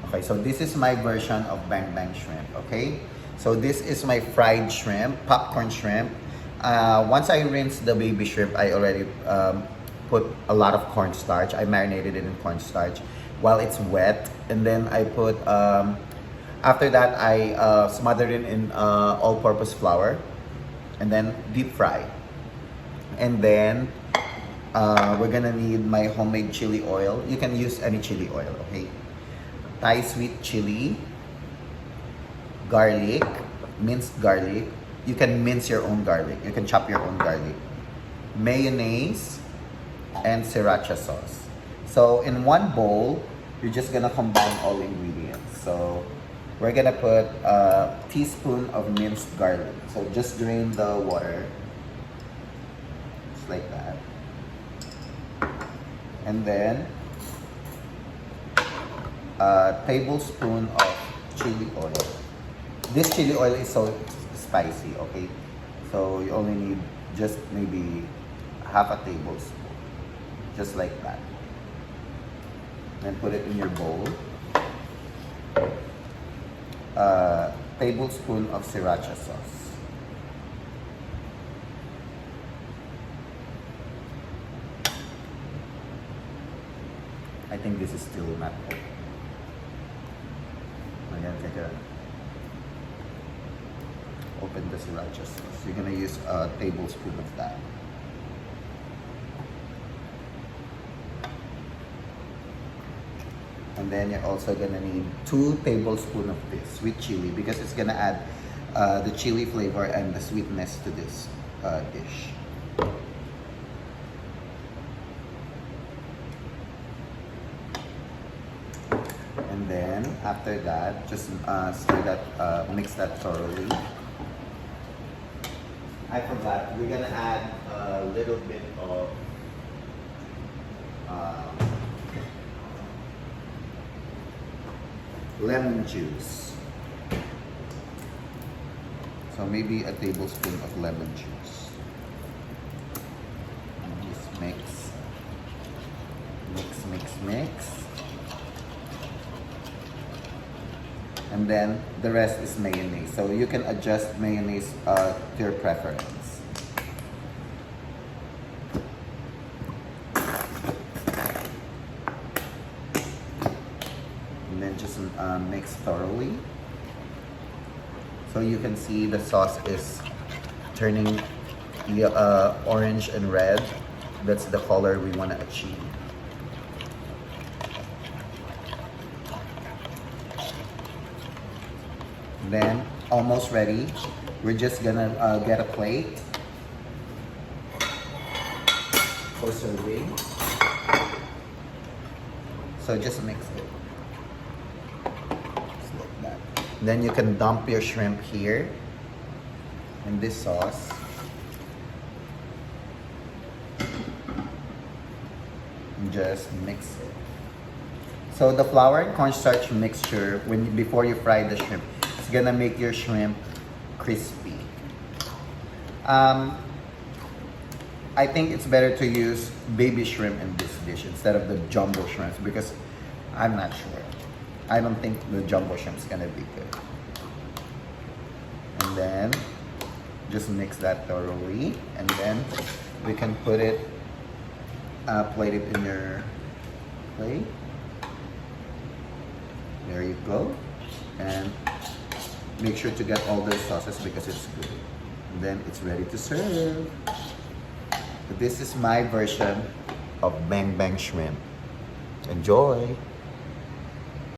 Okay, so this is my version of Bang Bang shrimp, okay? So this is my fried shrimp, popcorn shrimp. Once I rinse the baby shrimp, I already put a lot of cornstarch. I marinated it in cornstarch while it's wet. And then I put, after that, I smothered it in all-purpose flour and then deep fry. And then we're gonna need my homemade chili oil. You can use any chili oil, okay? Thai sweet chili, garlic, minced garlic. You can mince your own garlic. You can chop your own garlic. Mayonnaise and sriracha sauce. So in one bowl, you're just gonna combine all ingredients. So we're gonna put a teaspoon of minced garlic. So just drain the water, just like that. And then a tablespoon of chili oil. This chili oil is so spicy, okay? So you only need just maybe half a tablespoon, just like that. Then put it in your bowl. A tablespoon of sriracha sauce. I think this is still not cooked. Again, open the sriracha sauce. You're gonna use a tablespoon of that. And then you're also gonna need 2 tablespoons of this sweet chili because it's gonna add the chili flavor and the sweetness to this dish. And then after that, just stir that, mix that thoroughly. I forgot, we're gonna add a little bit of lemon juice. So maybe a tablespoon of lemon juice. And just mix, mix, mix, mix. And then the rest is mayonnaise. So you can adjust mayonnaise to your preference. And then just mix thoroughly. So you can see the sauce is turning orange and red. That's the color we want to achieve. Then almost ready. We're just gonna get a plate for serving. So just mix it. Just like that. Then you can dump your shrimp here in this sauce. And just mix it. So the flour and cornstarch mixture, before you fry the shrimp, it's gonna make your shrimp crispy. I think it's better to use baby shrimp in this dish instead of the jumbo shrimps because I'm not sure. I don't think the jumbo shrimp's gonna be good. And then just mix that thoroughly, and then we can put it, plate it in your plate. There you go. And make sure to get all those sauces because it's good. And then it's ready to serve. This is my version of Bang Bang shrimp. Enjoy!